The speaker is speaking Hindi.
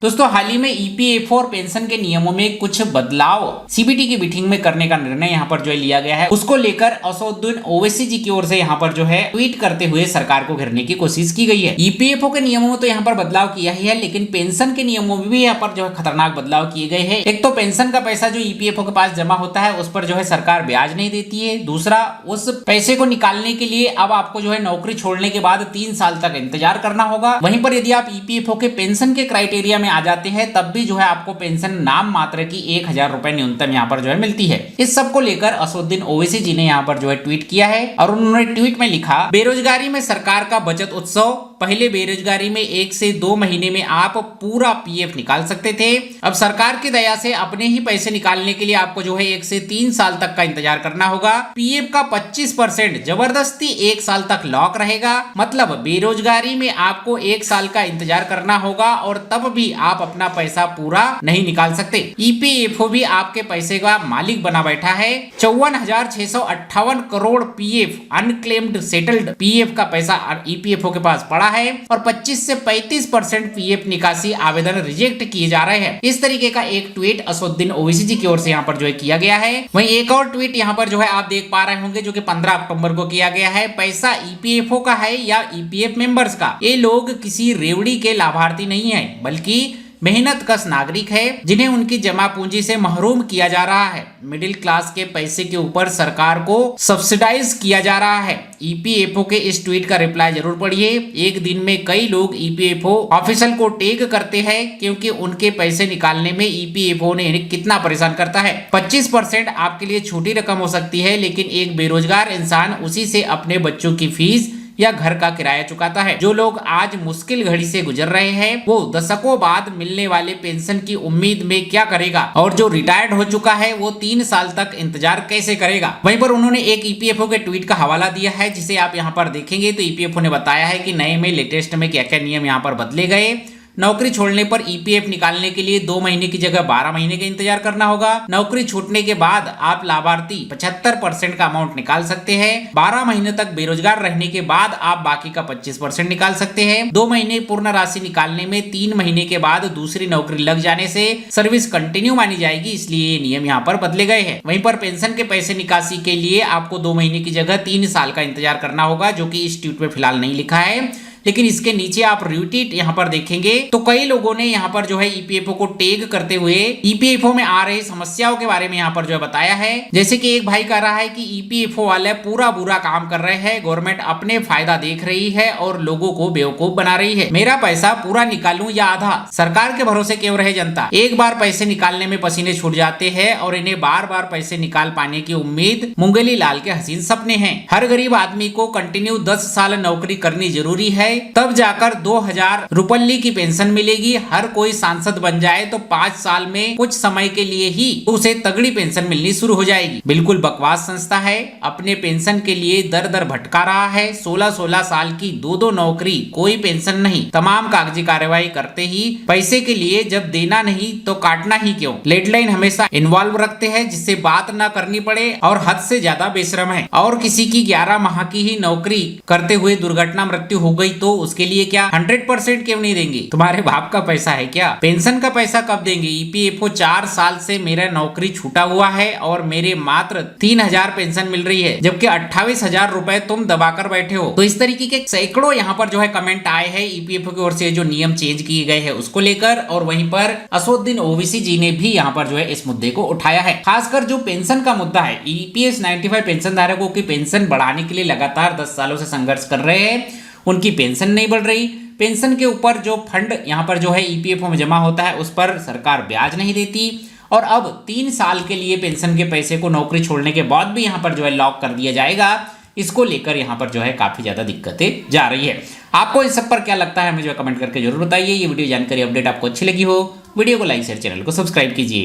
दोस्तों हाल ही में ईपीएफओ और पेंशन के नियमों में कुछ बदलाव सीबीटी की मीटिंग में करने का निर्णय यहाँ पर जो है लिया गया है। उसको लेकर असदुद्दीन ओवैसी जी की ओर से यहाँ पर जो है ट्वीट करते हुए सरकार को घेरने की कोशिश की गई है। ईपीएफओ के नियमों में तो यहाँ पर बदलाव किया ही है, लेकिन पेंशन के नियमों में भी यहाँ पर जो है खतरनाक बदलाव किए गए हैं। एक तो पेंशन का पैसा जो ईपीएफओ के पास जमा होता है उस पर जो है सरकार ब्याज नहीं देती है। दूसरा, उस पैसे को निकालने के लिए अब आपको जो है नौकरी छोड़ने के बाद 3 साल तक इंतजार करना होगा। वहीं पर यदि आप ईपीएफओ के पेंशन के क्राइटेरिया में आ जाते हैं तब भी जो है आपको पेंशन नाम मात्र की 1000 रुपए न्यूनतम यहाँ पर जो है मिलती है। इस सब को लेकर असदुद्दीन ओवैसी जी ने यहाँ पर जो है ट्वीट किया है और उन्होंने ट्वीट में लिखा, बेरोजगारी में सरकार का बचत उत्सव। पहले बेरोजगारी में 1 से 2 महीने में आप पूरा पीएफ निकाल सकते थे। अब सरकार की दया से अपने ही पैसे निकालने के लिए आपको जो है 1 से 3 साल तक का इंतजार करना होगा। पीएफ का 25% जबरदस्ती 1 साल तक लॉक रहेगा। मतलब बेरोजगारी में आपको 1 साल का इंतजार करना होगा और तब भी आप अपना पैसा पूरा नहीं निकाल सकते। ईपीएफओ भी आपके पैसे का मालिक बना बैठा है। 54,658 crore PF unclaimed settled PF का पैसा ईपीएफओ के पास पड़ा है और 25 से 35% पीएफ निकासी आवेदन रिजेक्ट किए जा रहे हैं। इस तरीके का एक ट्वीट असदुद्दीन ओवैसी जी की ओर से यहाँ पर जो है किया गया है। वहीं एक और ट्वीट यहाँ पर जो है आप देख पा रहे होंगे जो कि 15 अक्टूबर को किया गया है। पैसा ईपीएफओ का है या ईपीएफ मेंबर्स का, ये लोग किसी रेवड़ी के लाभार्थी नहीं है बल्कि मेहनत कश नागरिक है जिन्हें उनकी जमा पूंजी से महरूम किया जा रहा है। मिडिल क्लास के पैसे के ऊपर सरकार को सब्सिडाइज किया जा रहा है। ईपीएफओ के इस ट्वीट का रिप्लाई जरूर पढ़िए। एक दिन में कई लोग ईपीएफओ ऑफिशियल को टैग करते हैं क्योंकि उनके पैसे निकालने में ईपीएफओ ने इन्हें कितना परेशान करता है। 25% आपके लिए छोटी रकम हो सकती है, लेकिन एक बेरोजगार इंसान उसी से अपने बच्चों की फीस या घर का किराया चुकाता है। जो लोग आज मुश्किल घड़ी से गुजर रहे हैं वो दशकों बाद मिलने वाले पेंशन की उम्मीद में क्या करेगा, और जो रिटायर्ड हो चुका है वो 3 साल तक इंतजार कैसे करेगा। वहीं पर उन्होंने एक ईपीएफओ के ट्वीट का हवाला दिया है जिसे आप यहाँ पर देखेंगे तो ईपीएफओ ने बताया है कि नए में लेटेस्ट में क्या क्या नियम यहाँ पर बदले गए। नौकरी छोड़ने पर ईपीएफ निकालने के लिए 2 महीने की जगह 12 महीने का इंतजार करना होगा। नौकरी छूटने के बाद आप लाभार्थी 75% का अमाउंट निकाल सकते हैं। 12 महीने तक बेरोजगार रहने के बाद आप बाकी का 25% निकाल सकते हैं। 2 महीने पूर्ण राशि निकालने में 3 महीने के बाद दूसरी नौकरी लग जाने से सर्विस कंटिन्यू मानी जाएगी, इसलिए ये नियम यहाँ पर बदले गए हैं। वहीं पर पेंशन के पैसे निकासी के लिए आपको 2 महीने की जगह 3 साल का इंतजार करना होगा, जो कि इस ट्वीट में फिलहाल नहीं लिखा है। लेकिन इसके नीचे आप रिट्वीट यहाँ पर देखेंगे तो कई लोगों ने यहाँ पर जो है ईपीएफओ को टैग करते हुए ईपीएफओ में आ रही समस्याओं के बारे में यहाँ पर जो है बताया है। जैसे कि एक भाई कह रहा है कि ईपीएफओ वाले पूरा बुरा काम कर रहे हैं, गवर्नमेंट अपने फायदा देख रही है और लोगों को बेवकूफ बना रही है। मेरा पैसा पूरा निकालूं या आधा, सरकार के भरोसे क्यों रहे जनता। एक बार पैसे निकालने में पसीने छूट जाते हैं और इन्हें बार बार पैसे निकाल पाने की उम्मीद मुंगेली लाल के हसीन सपने हैं। हर गरीब आदमी को कंटिन्यू 10 साल नौकरी करनी जरूरी है, तब जाकर 2000 रुपये की पेंशन मिलेगी। हर कोई सांसद बन जाए तो 5 साल में कुछ समय के लिए ही उसे तगड़ी पेंशन मिलनी शुरू हो जाएगी। बिल्कुल बकवास संस्था है, अपने पेंशन के लिए दर दर भटका रहा है। 16-16 साल की 2-2 नौकरी, कोई पेंशन नहीं, तमाम कागजी कार्यवाही करते ही पैसे के लिए जब देना नहीं तो काटना ही क्यों। डेडलाइन हमेशा इन्वॉल्व रखते हैं जिससे बात न करनी पड़े और हद से ज्यादा बेशरम है। और किसी की 11 माह की ही नौकरी करते हुए दुर्घटना मृत्यु हो गई तो उसके लिए क्या 100% क्यों नहीं देंगे। तुम्हारे बाप का पैसा है क्या। पेंशन का पैसा कब देंगे। ईपीएफओ 4 साल से मेरा नौकरी छूटा हुआ है और मेरे मात्र 3000 पेंशन मिल रही है, जबकि 28,000 रुपए तुम दबाकर बैठे हो। तो इस तरीके के सैकड़ों यहाँ पर जो है कमेंट आए हैं ईपीएफओ की ओर से जो नियम चेंज किए गए हैं उसको लेकर। और वहीं पर असदुद्दीन ओवैसी जी ने भी यहाँ पर जो है इस मुद्दे को उठाया है। खासकर जो पेंशन का मुद्दा है, ईपीएस 95 पेंशन धारकों की पेंशन बढ़ाने के लिए लगातार 10 सालों से संघर्ष कर रहे हैं, उनकी पेंशन नहीं बढ़ रही। पेंशन के ऊपर जो फंड यहाँ पर जो है ईपीएफओ में जमा होता है उस पर सरकार ब्याज नहीं देती और अब 3 साल के लिए पेंशन के पैसे को नौकरी छोड़ने के बाद भी यहाँ पर जो है लॉक कर दिया जाएगा। इसको लेकर यहाँ पर जो है काफी ज्यादा दिक्कतें जा रही है। आपको इस सब पर क्या लगता है मुझे कमेंट करके जरूर बताइए। ये वीडियो जानकारी अपडेट आपको अच्छी लगी हो, वीडियो को लाइक शेयर, चैनल को सब्सक्राइब कीजिए।